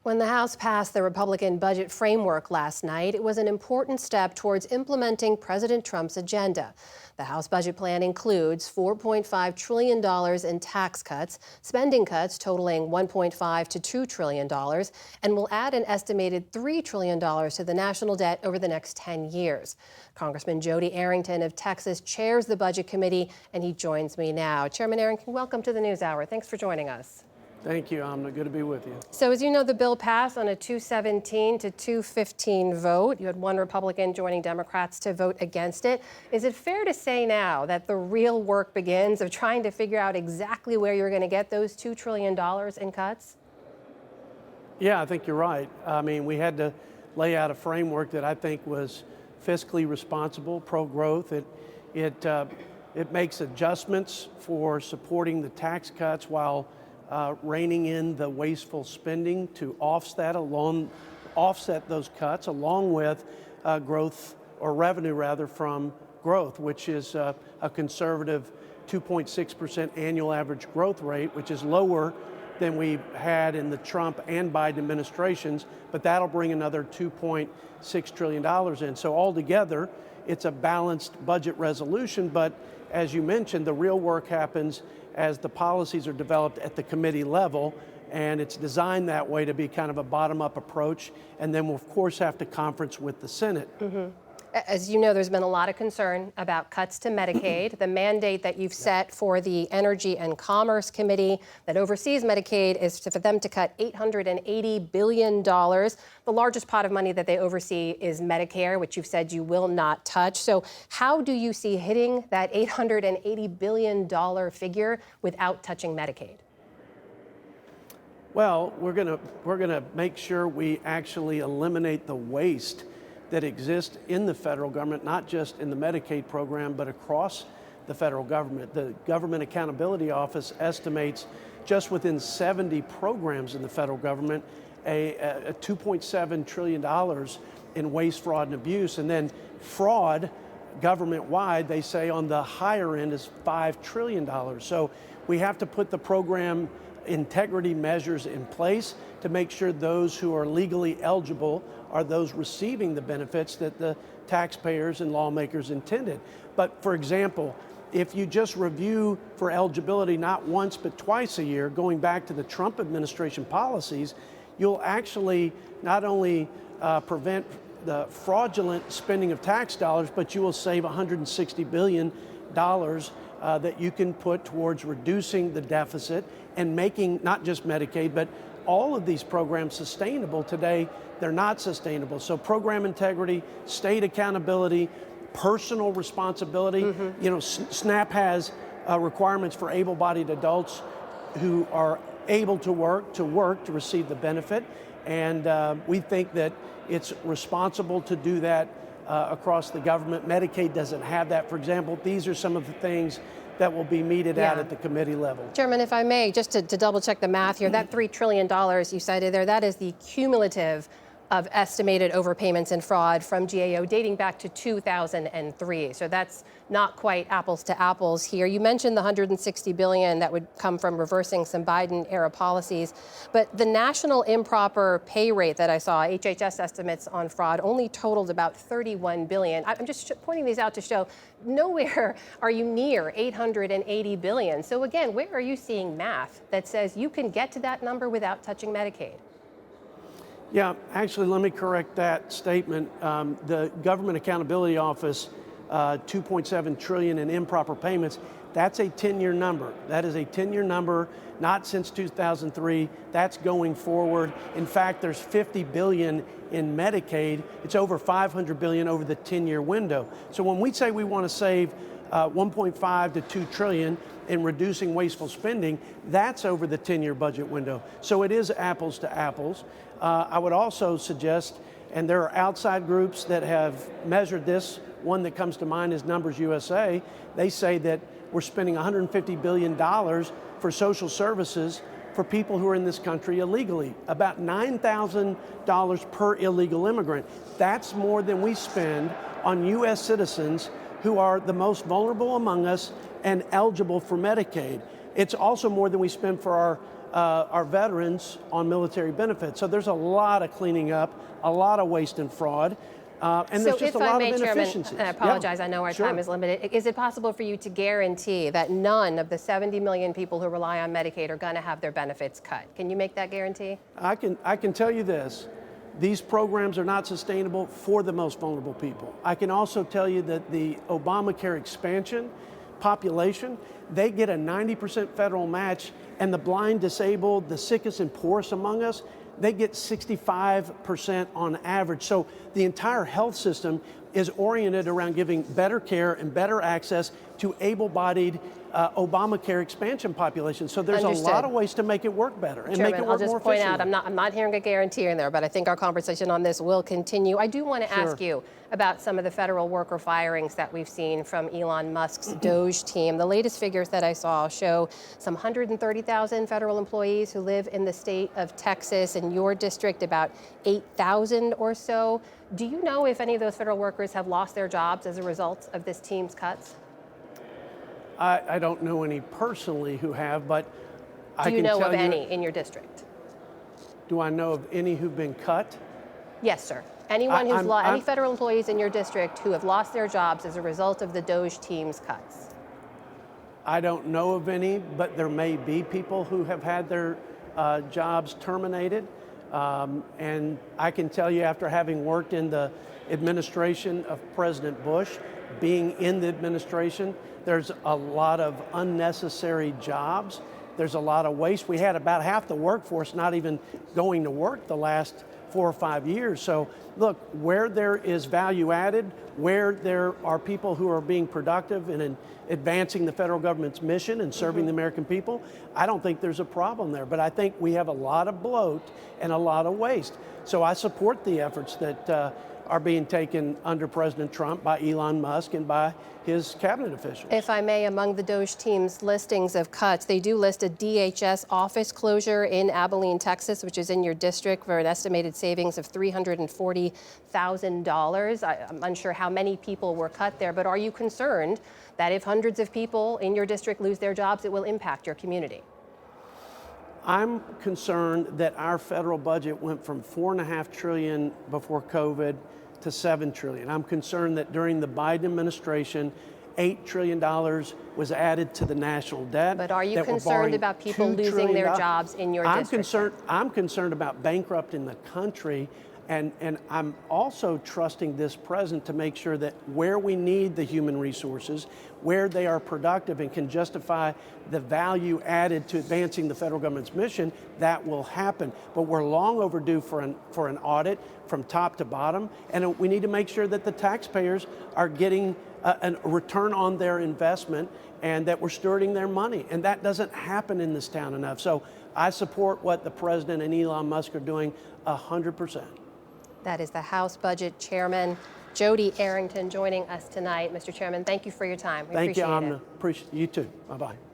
When the House passed the Republican budget framework last night, it was an important step towards implementing President Trump's agenda. The House budget plan includes $4.5 trillion in tax cuts, spending cuts totaling $1.5 to $2 trillion, and will add an estimated $3 trillion to the national debt over the next 10 years. Congressman Jody Arrington of Texas chairs the Budget Committee, and he joins me now. Chairman Arrington, welcome to the NewsHour. Thanks for joining us. Thank you, Amna. Good to be with you. So as you know, the bill passed on a 217 to 215 vote. You had one Republican joining Democrats to vote against it. Is it fair to say now that the real work begins of trying to figure out exactly where you're going to get those $2 trillion in cuts? Yeah, I think you're right. I mean, we had to lay out a framework that I think was fiscally responsible, pro-growth. It makes adjustments for supporting the tax cuts while reining in the wasteful spending to offset those cuts, along with growth, or revenue rather, from growth, which is a conservative 2.6% annual average growth rate, which is lower than we had in the Trump and Biden administrations, but that'll bring another $2.6 trillion in. So altogether, it's a balanced budget resolution, but as you mentioned, the real work happens as the policies are developed at the committee level, and it's designed that way to be kind of a bottom-up approach, and then we'll of course have to conference with the Senate. Mm-hmm. As you know, there's been a lot of concern about cuts to Medicaid. The mandate that you've set for the Energy and Commerce Committee that oversees Medicaid is for them to cut $880 billion. The largest pot of money that they oversee is Medicare, which you've said you will not touch. So how do you see hitting that $880 billion figure without touching Medicaid? Well, we're gonna make sure we actually eliminate the waste that exist in the federal government, not just in the Medicaid program, but across the federal government. The Government Accountability Office estimates just within 70 programs in the federal government, a $2.7 trillion in waste, fraud, and abuse. And then fraud, government-wide, they say on the higher end is $5 trillion. So we have to put the program integrity measures in place to make sure those who are legally eligible are those receiving the benefits that the taxpayers and lawmakers intended. But for example, if you just review for eligibility not once but twice a year, going back to the Trump administration policies, you'll actually not only prevent the fraudulent spending of tax dollars, but you will save $160 billion that you can put towards reducing the deficit and making not just Medicaid, but all of these programs sustainable. Today, they're not sustainable. So program integrity, state accountability, personal responsibility. Mm-hmm. You know, SNAP has requirements for able-bodied adults who are able to work to receive the benefit. And we think that it's responsible to do that across the government. Medicaid doesn't have that. For example, these are some of the things that will be meted out at the committee level. Chairman, if I may, just to double check the math here, that $3 trillion you cited there, that is the cumulative of estimated overpayments and fraud from GAO dating back to 2003. So that's not quite apples to apples here. You mentioned the $160 billion that would come from reversing some Biden-era policies, but the national improper pay rate that I saw, HHS estimates on fraud, only totaled about $31 billion. I'm just pointing these out to show nowhere are you near $880 billion. So again, where are you seeing math that says you can get to that number without touching Medicaid? Yeah, actually, let me correct that statement. The Government Accountability Office, $2.7 trillion in improper payments, that's a 10-year number. That is a 10-year number, not since 2003. That's going forward. In fact, there's $50 billion in Medicaid. It's over $500 billion over the 10-year window. So when we say we want to save 1.5 to 2 trillion in reducing wasteful spending, that's over the 10-year budget window. So it is apples to apples. I would also suggest, and there are outside groups that have measured this, one that comes to mind is Numbers USA. They say that we're spending $150 billion for social services for people who are in this country illegally, about $9,000 per illegal immigrant. That's more than we spend on U.S. citizens who are the most vulnerable among us and eligible for Medicaid. It's also more than we spend for our our veterans on military benefits. So there's a lot of cleaning up, a lot of waste and fraud. And there's just a lot of inefficiencies. Chairman, I apologize, I know our time is limited. Is it possible for you to guarantee that none of the 70 million people who rely on Medicaid are going to have their benefits cut? Can you make that guarantee? I can tell you this. These programs are not sustainable for the most vulnerable people. I can also tell you that the Obamacare expansion population, they get a 90% federal match, and the blind, disabled, the sickest and poorest among us, they get 65% on average. So the entire health system is oriented around giving better care and better access to able-bodied Obamacare expansion population. So there's a lot of ways to make it work better and Chairman, make it work more efficiently. I'll just point out, I'm not hearing a guarantee in there, but I think our conversation on this will continue. I do want to ask you about some of the federal worker firings that we've seen from Elon Musk's Doge team. The latest figures that I saw show some 130,000 federal employees who live in the state of Texas. In your district, about 8,000 or so. Do you know if any of those federal workers have lost their jobs as a result of this team's cuts? I don't know any personally who have, but I can tell you. Do you know of any in your district? Do I know of any who've been cut? Yes, sir. Anyone who's any federal employees in your district who have lost their jobs as a result of the Doge team's cuts? I don't know of any, but there may be people who have had their jobs terminated. And I can tell you, after having worked in the administration of President Bush, being in the administration, there's a lot of unnecessary jobs. There's a lot of waste. We had about half the workforce not even going to work the last 4 or 5 years. So look, where there is value added, where there are people who are being productive and in advancing the federal government's mission and serving the American people, I don't think there's a problem there. But I think we have a lot of bloat and a lot of waste. So I support the efforts that are being taken under President Trump by Elon Musk and by his cabinet officials. If I may, among the Doge team's listings of cuts, they do list a DHS office closure in Abilene, Texas, which is in your district, for an estimated savings of $340,000. I'm unsure how many people were cut there, but are you concerned that if hundreds of people in your district lose their jobs, it will impact your community? I'm concerned that our federal budget went from $4.5 trillion before COVID to $7 trillion. I'm concerned that during the Biden administration, $8 trillion was added to the national debt. But are you concerned about people losing their jobs in your district? I'm concerned about bankrupting the country. And I'm also trusting this president to make sure that where we need the human resources, where they are productive and can justify the value added to advancing the federal government's mission, that will happen. But we're long overdue for an audit from top to bottom, and we need to make sure that the taxpayers are getting a return on their investment and that we're stewarding their money. And that doesn't happen in this town enough. So I support what the president and Elon Musk are doing 100%. That is the House Budget Chairman, Jody Arrington, joining us tonight. Mr. Chairman, thank you for your time. We appreciate it. Thank you, Amna. Appreciate you too. Bye-bye.